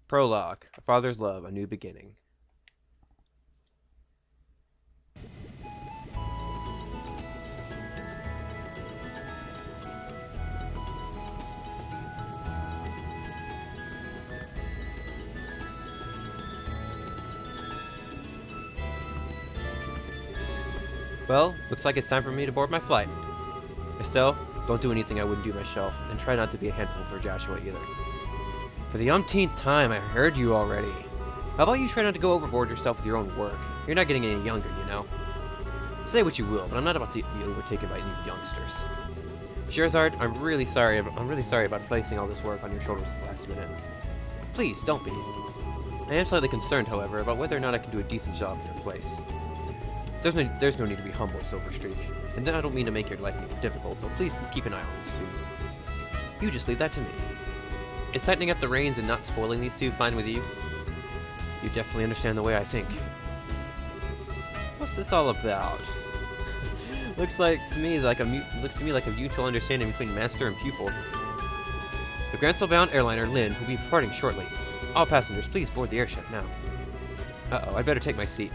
Prologue. A father's love, a new beginning. Well, looks like it's time for me to board my flight. Estelle, don't do anything I wouldn't do myself, and try not to be a handful for Joshua either. For the umpteenth time, I heard you already. How about you try not to go overboard yourself with your own work? You're not getting any younger, you know. Say what you will, but I'm not about to be overtaken by new youngsters. Sherazard, I'm really sorry about placing all this work on your shoulders at the last minute. Please, don't be. I am slightly concerned, however, about whether or not I can do a decent job in your place. There's no need to be humble, Silverstreak. And then I don't mean to make your life more difficult, but please keep an eye on these two. You just leave that to me. Is tightening up the reins and not spoiling these two fine with you? You definitely understand the way I think. What's this all about? looks to me like a mutual understanding between master and pupil. The Gransel-bound airliner Lynn will be departing shortly. All passengers, please board the airship now. Uh-oh, I'd better take my seat.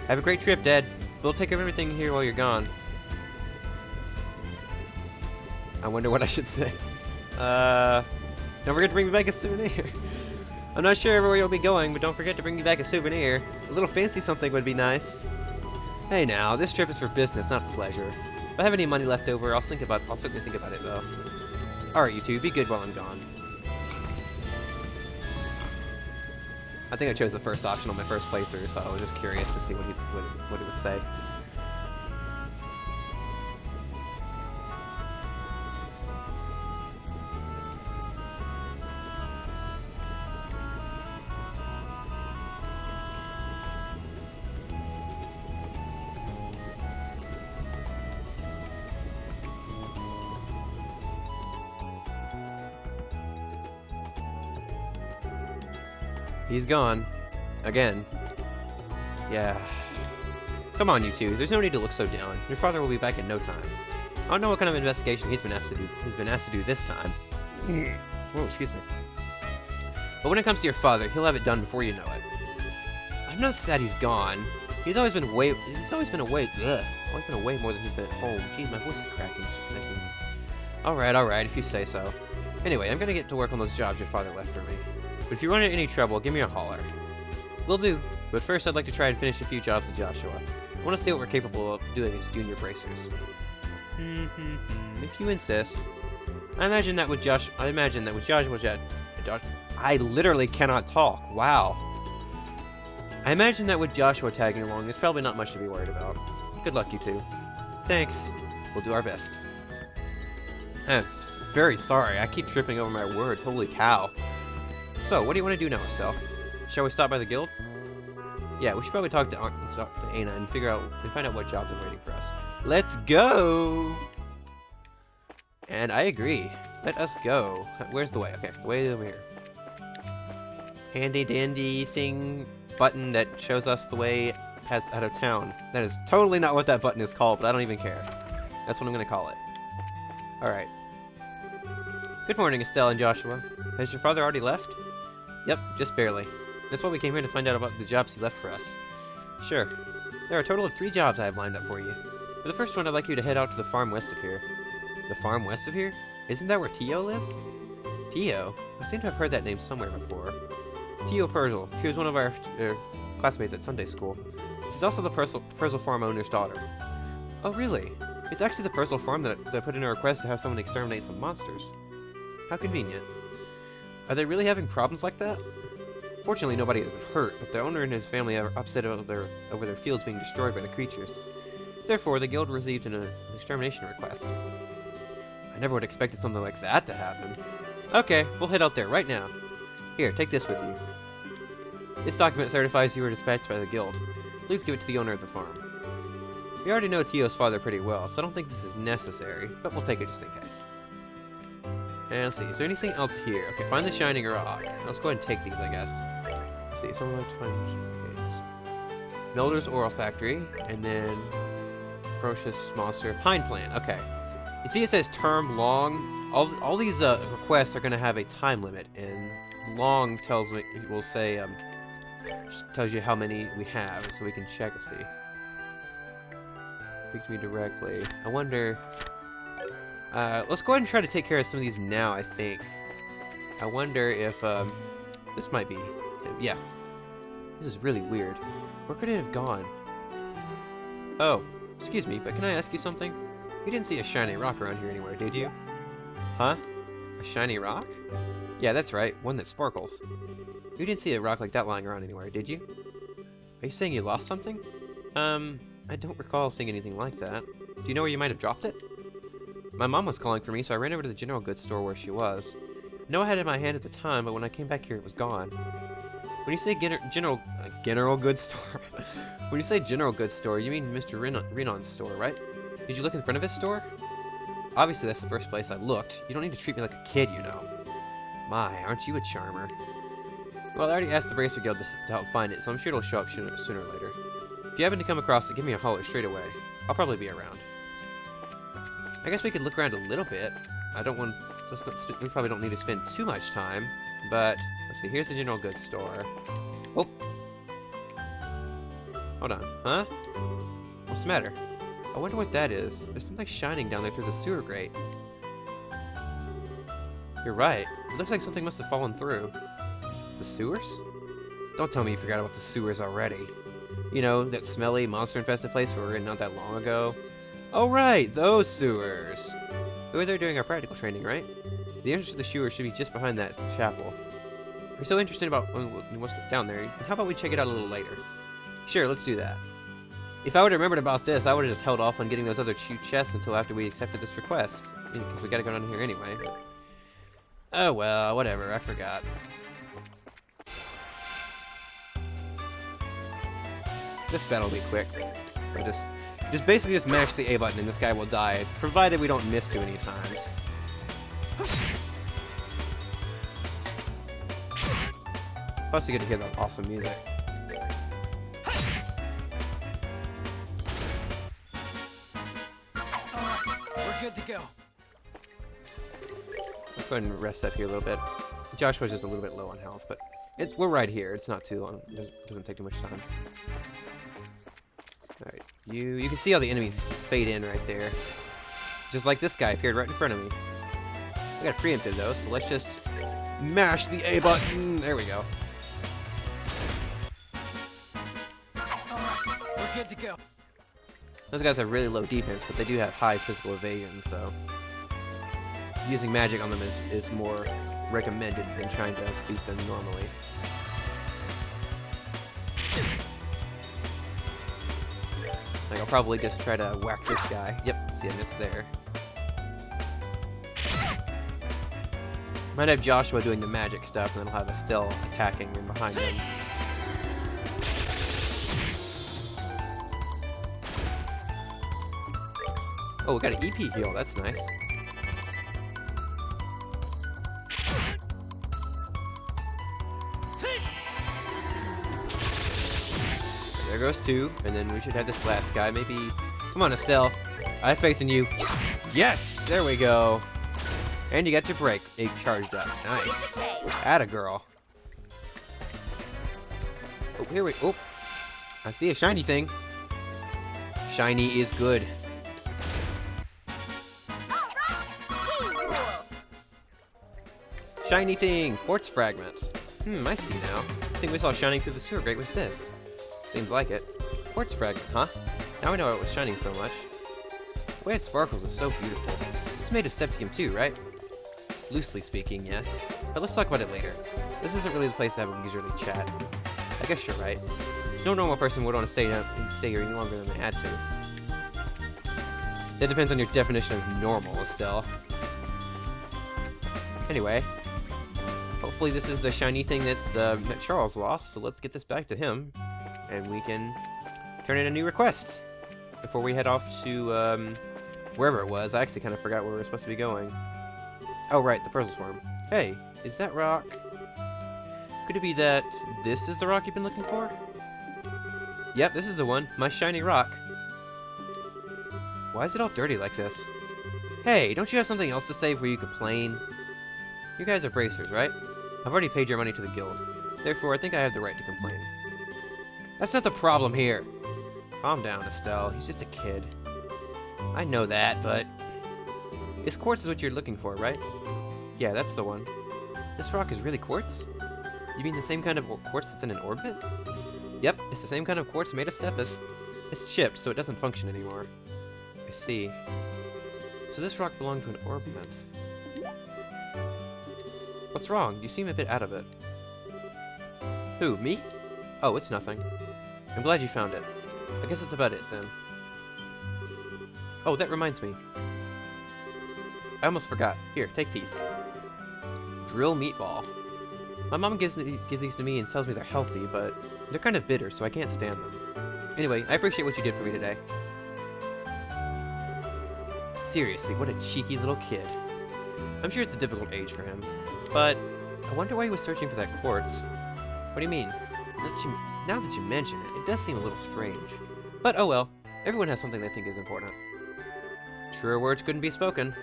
Have a great trip, Dad. We'll take care of everything here while you're gone. I wonder what I should say. Don't forget to bring me back a souvenir. I'm not sure where you'll be going, but don't forget to bring me back a souvenir. A little fancy something would be nice. Hey now, this trip is for business, not pleasure. If I have any money left over, I'll certainly think about it though. Alright, you two, be good while I'm gone. I think I chose the first option on my first playthrough, so I was just curious to see what it would say. He's gone. Again. Yeah. Come on, you two. There's no need to look so down. Your father will be back in no time. I don't know what kind of investigation he's been asked to do this time. Oh, excuse me. But when it comes to your father, he'll have it done before you know it. I'm not sad he's gone. He's always been awake. Always been away more than he's been at home. Jeez, my voice is cracking. Alright, if you say so. Anyway, I'm gonna get to work on those jobs your father left for me. But if you run into any trouble, give me a holler. Will do. But first, I'd like to try and finish a few jobs with Joshua. I want to see what we're capable of doing as junior bracers. If you insist. I imagine that with Joshua, I literally cannot talk. Wow. I imagine that with Joshua tagging along, there's probably not much to be worried about. Good luck, you two. Thanks. We'll do our best. I'm very sorry. I keep tripping over my words. Holy cow. So, what do you want to do now, Estelle? Shall we stop by the guild? Yeah, we should probably talk to Aina and find out what jobs are waiting for us. Let's go! And I agree. Let us go. Where's the way? Okay, the way over here. Handy dandy thing button that shows us the way out of town. That is totally not what that button is called, but I don't even care. That's what I'm gonna call it. Alright. Good morning, Estelle and Joshua. Has your father already left? Yep, just barely. That's why we came here to find out about the jobs he left for us. Sure. There are a total of 3 jobs I have lined up for you. For the first one, I'd like you to head out to the farm west of here. The farm west of here? Isn't that where Tio lives? Tio? I seem to have heard that name somewhere before. Tio Purzel. She was one of our classmates at Sunday school. She's also the Purzel farm owner's daughter. Oh, really? It's actually the Purzel farm that put in a request to have someone exterminate some monsters. How convenient. Are they really having problems like that? Fortunately, nobody has been hurt, but the owner and his family are upset over their fields being destroyed by the creatures. Therefore, the guild received an extermination request. I never would have expected something like that to happen. Okay, we'll head out there right now. Here, take this with you. This document certifies you were dispatched by the guild. Please give it to the owner of the farm. We already know Tio's father pretty well, so I don't think this is necessary, but we'll take it just in case. And let's see, is there anything else here? Okay, find the shining rock. Let's go ahead and take these, I guess. Let's see, someone like to find Melder's Oral Factory, and then Ferocious Monster Pine Plant. Okay. You see, it says term long. All these requests are gonna have a time limit, and long tells me will say tells you how many we have, so we can check and see. Speak to me directly. I wonder. Let's go ahead and try to take care of some of these now. I think. I wonder if this might be. Yeah. This is really weird. Where could it have gone? Oh, excuse me, but can I ask you something? You didn't see a shiny rock around here anywhere, did you? Huh? A shiny rock? Yeah, that's right. One that sparkles. You didn't see a rock like that lying around anywhere, did you? Are you saying you lost something? I don't recall seeing anything like that. Do you know where you might have dropped it? My mom was calling for me, so I ran over to the general goods store where she was. I know I had it in my hand at the time, but when I came back here, it was gone. When you say general goods store, when you say general goods store, you mean Mr. Renon's store, right? Did you look in front of his store? Obviously, that's the first place I looked. You don't need to treat me like a kid, you know. My, aren't you a charmer? Well, I already asked the Bracer Guild to help find it, so I'm sure it'll show up sooner or later. If you happen to come across it, give me a holler straight away. I'll probably be around. I guess we could look around a little bit. We probably don't need to spend too much time, but let's see. Here's the general goods store. Oh, hold on, huh? What's the matter? I wonder what that is. There's something shining down there through the sewer grate. You're right. It looks like something must have fallen through. The sewers? Don't tell me you forgot about the sewers already. You know, that smelly, monster-infested place we were in not that long ago? Oh right, those sewers! We were there doing our practical training, right? The entrance to the sewers should be just behind that chapel. If you're so interested about what's down there, how about we check it out a little later? Sure, let's do that. If I would have remembered about this, I would have just held off on getting those other 2 chests until after we accepted this request. Because we gotta go down here anyway. Oh well, whatever, I forgot. This battle will be quick. We'll just basically mash the A button and this guy will die, provided we don't miss too many times. Plus you get to hear that awesome music. We're good to go. Let's go ahead and rest up here a little bit. Joshua's just a little bit low on health, but we're right here. It's not too long. It doesn't take too much time. Alright, you can see how the enemies fade in right there. Just like this guy appeared right in front of me. I got preempted though, so let's just mash the A button. There we go. We're good to go. Those guys have really low defense, but they do have high physical evasion, so using magic on them is more recommended than trying to beat them normally. Like, I'll probably just try to whack this guy. Yep, see I missed there. Might have Joshua doing the magic stuff, and then I'll have Estelle attacking in behind him. Oh, we got an EP heal. That's nice. There goes 2, and then we should have this last guy. Maybe. Come on, Estelle. I have faith in you. Yes! There we go. And you got your break. It charged up. Nice. Atta girl. Oh, here we. Oh, I see a shiny thing. Shiny is good. Shiny thing! Quartz fragment. I see now. The thing we saw shining through the sewer grate was this. Seems like it. Quartz fragment, huh? Now we know why it was shining so much. The way it sparkles is so beautiful. This is made of Septium too, right? Loosely speaking, yes. But let's talk about it later. This isn't really the place to have a leisurely chat. I guess you're right. No normal person would want to stay here any longer than they had to. That depends on your definition of normal, Estelle. Anyway, hopefully this is the shiny thing that Charles lost, so let's get this back to him, and we can turn in a new request before we head off to wherever it was. I actually kind of forgot where we were supposed to be going. Oh right, the puzzle swarm. Hey, is that rock? Could it be that this is the rock you've been looking for? Yep, this is the one. My shiny rock. Why is it all dirty like this? Hey, don't you have something else to say before you complain? You guys are bracers, right? I've already paid your money to the guild. Therefore, I think I have the right to complain. That's not the problem here. Calm down, Estelle. He's just a kid. I know that, but... This quartz is what you're looking for, right? Yeah, that's the one. This rock is really quartz? You mean the same kind of quartz that's in an orbit? Yep, it's the same kind of quartz made of stepis. It's chipped, so it doesn't function anymore. I see. So this rock belonged to an orbit. What's wrong? You seem a bit out of it. Who, me? Oh, it's nothing. I'm glad you found it. I guess that's about it, then. Oh, that reminds me. I almost forgot. Here, take these. Drill meatball. My mom gives these to me and tells me they're healthy, but they're kind of bitter, so I can't stand them. Anyway, I appreciate what you did for me today. Seriously, what a cheeky little kid. I'm sure it's a difficult age for him, but I wonder why he was searching for that quartz. What do you mean? Now that you mention it, it does seem a little strange. But oh well, everyone has something they think is important. Truer words couldn't be spoken.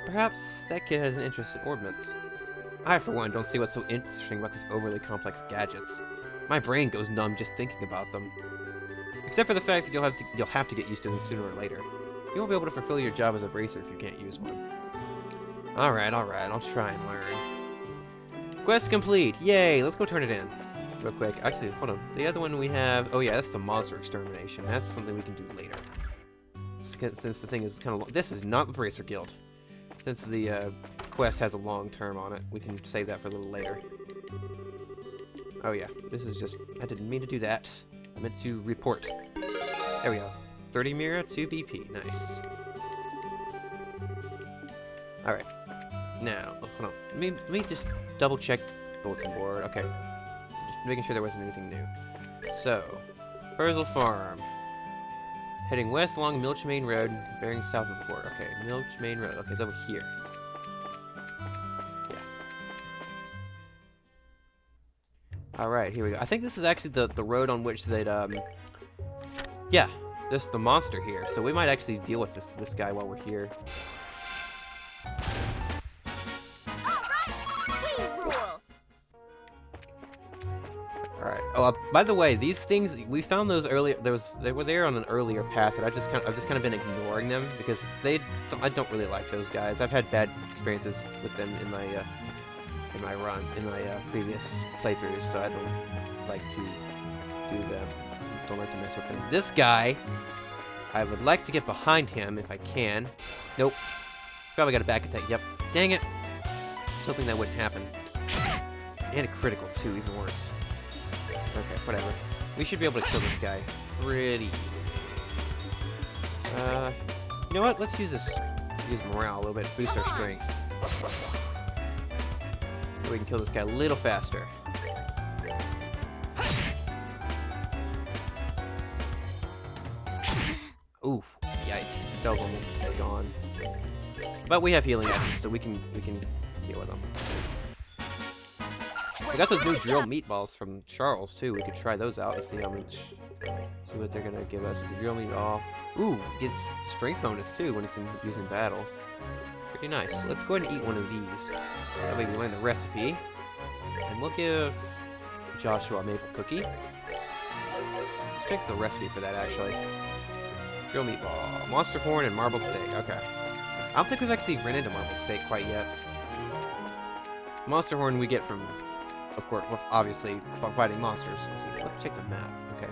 Perhaps that kid has an interest in orbits. I, for one, don't see what's so interesting about these overly complex gadgets. My brain goes numb just thinking about them. Except for the fact that you'll have to get used to them sooner or later. You won't be able to fulfill your job as a bracer if you can't use one. Alright, I'll try and learn. Quest complete! Yay! Let's go turn it in. Real quick. Actually, hold on. The other one we have... Oh yeah, that's the monster extermination. That's something we can do later. Since the thing is kind of long. This is not the Bracer Guild. Since the quest has a long term on it, we can save that for a little later. Oh yeah, this is just... I didn't mean to do that. I meant to report. There we go. 30 Mira, 2 BP. Nice. Alright. Now, hold on. Let me just double check the bulletin board. Okay. Just making sure there wasn't anything new. So, Perzel Farm. Heading west along Milch Main Road, bearing south of the fort. Okay, Milch Main Road. Okay, it's over here. Yeah. Alright, here we go. I think this is actually the road on which they'd, yeah, this is the monster here. So we might actually deal with this guy while we're here. Alright. Oh, by the way, these things, we found those earlier. They were there on an earlier path, and I've just kind of been ignoring them because I don't really like those guys. I've had bad experiences with them in my previous playthroughs, so I don't like to do them. Don't like to mess with them. This guy, I would like to get behind him if I can. Nope. Probably got a back attack. Yep. Dang it. I was hoping that wouldn't happen. And a critical too, even worse. Okay, whatever. We should be able to kill this guy pretty easily. You know what? Let's use morale a little bit, boost our strength. So we can kill this guy a little faster. Oof. Yikes. Stell's almost gone. But we have healing items, so we can deal with them. I got those new drill meatballs from Charles too. We could try those out and see how much. See what they're gonna give us. The drill meatball. Ooh, gets strength bonus too when it's used in battle. Pretty nice. Let's go ahead and eat one of these. That way we learn the recipe. And we'll give Joshua a maple cookie. Let's check the recipe for that actually. Drill meatball, monster horn, and marbled steak. Okay. I don't think we've actually run into marbled steak quite yet. Monster horn we get from, of course, obviously, by fighting monsters. Let's see, let's check the map. Okay.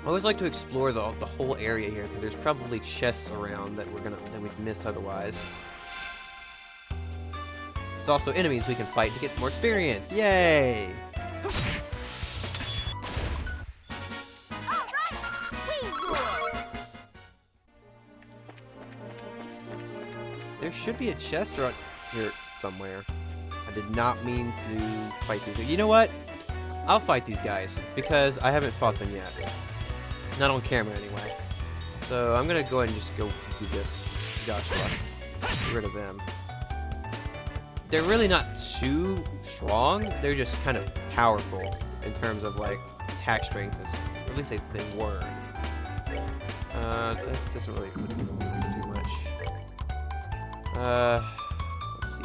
I always like to explore the whole area here because there's probably chests around that we'd miss otherwise. It's also enemies we can fight to get more experience. Yay! There should be a chest around here somewhere. I did not mean to fight these. You know what? I'll fight these guys because I haven't fought them yet. Not on camera anyway. So I'm gonna go ahead and just go do this, Joshua. Get rid of them. They're really not too strong. They're just kind of powerful in terms of like attack strength. Or at least they were. That doesn't really do much. Let's see.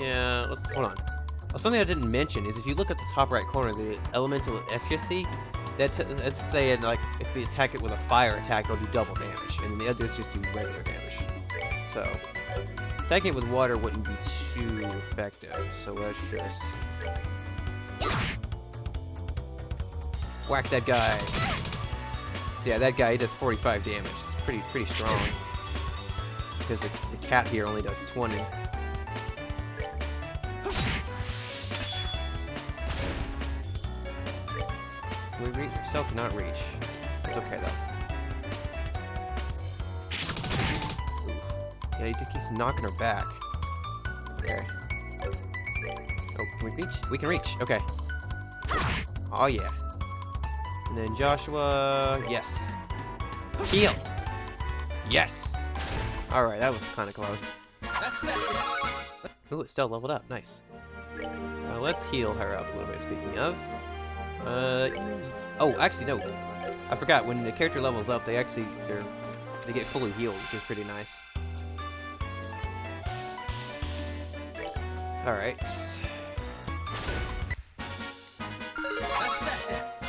Yeah, let's hold on. Something I didn't mention is if you look at the top right corner, the elemental efficacy, that's saying like if we attack it with a fire attack, it'll do double damage, and the others just do regular damage. So attacking it with water wouldn't be too effective. So let's just whack that guy. So yeah, that guy he does 45 damage. It's pretty strong because the cat here only does 20. Can we reach? Still cannot reach. It's okay though. Oof. Yeah, he just keeps knocking her back. Okay. Oh, can we reach? We can reach. Okay. Oh yeah. And then Joshua. Yes. Heal. Yes. All right, that was kind of close. Ooh, it's still leveled up. Nice. Let's heal her up a little bit. Speaking of. Oh, actually, no. I forgot. When the character levels up, they get fully healed, which is pretty nice. Alright.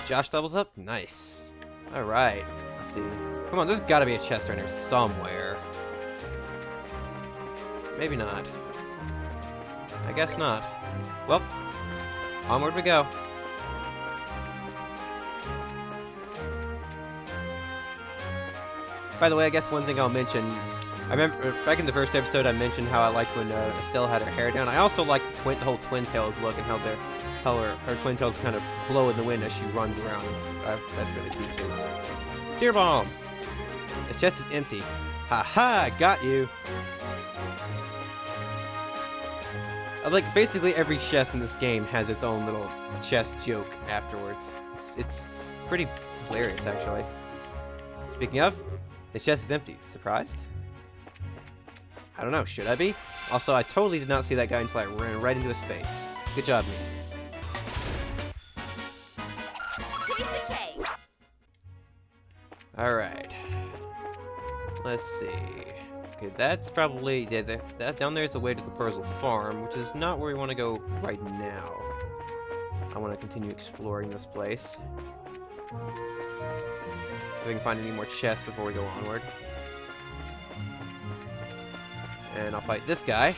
Josh levels up? Nice. Alright. Let's see. Come on, there's gotta be a chest right here somewhere. Maybe not. I guess not. Well, onward we go. By the way, I guess one thing I'll mention, I remember back in the first episode I mentioned how I liked when Estelle had her hair down. I also like the whole twin tails look and how her twin tails kind of blow in the wind as she runs around. That's really cute too. Deer bomb! The chest is empty. Haha, got you! Like basically every chest in this game has its own little chest joke afterwards. It's pretty hilarious actually. Speaking of, the chest is empty. Surprised? I don't know. Should I be? Also, I totally did not see that guy until I ran right into his face. Good job, me. Alright. Let's see. Okay, that's probably... Yeah, that down there is the way to the Persil Farm, which is not where we want to go right now. I want to continue exploring this place. If we can find any more chests before we go onward. And I'll fight this guy.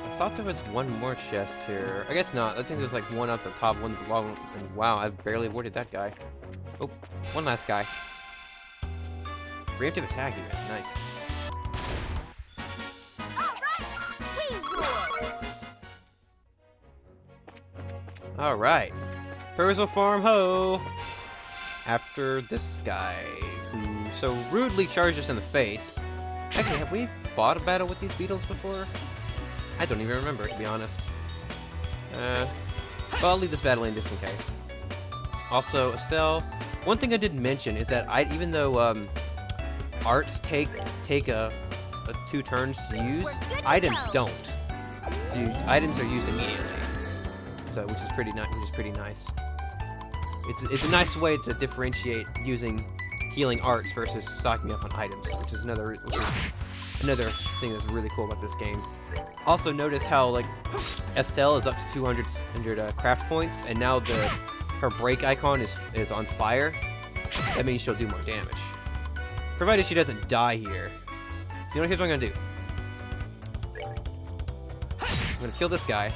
I thought there was one more chest here. I guess not. I think there's like one up the top, one below. And wow, I barely avoided that guy. Oh, one last guy. Preemptive attack even. Nice. Alright. Persil Farm ho! After this guy, who so rudely charged us in the face. Actually, have we fought a battle with these beetles before? I don't even remember, to be honest. Well, I'll leave this battle in just in case. Also, Estelle, one thing I didn't mention is that even though arts take 2 turns to use, items don't. So items are used immediately. So, which is pretty nice. It's a nice way to differentiate using healing arts versus stocking up on items, which is another thing that's really cool about this game. Also, notice how like Estelle is up to 200 craft points, and now her break icon is on fire. That means she'll do more damage, provided she doesn't die here. So here's what I'm gonna do. I'm gonna kill this guy.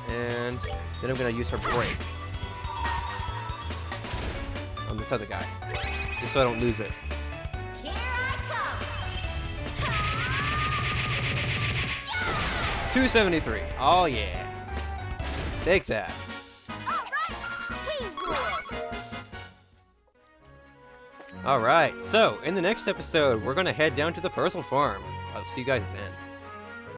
And then I'm gonna use her break on this other guy, just so I don't lose it. Here I come. 273. Oh yeah. Take that. Alright, so in the next episode, we're gonna head down to the Persil Farm. I'll see you guys then.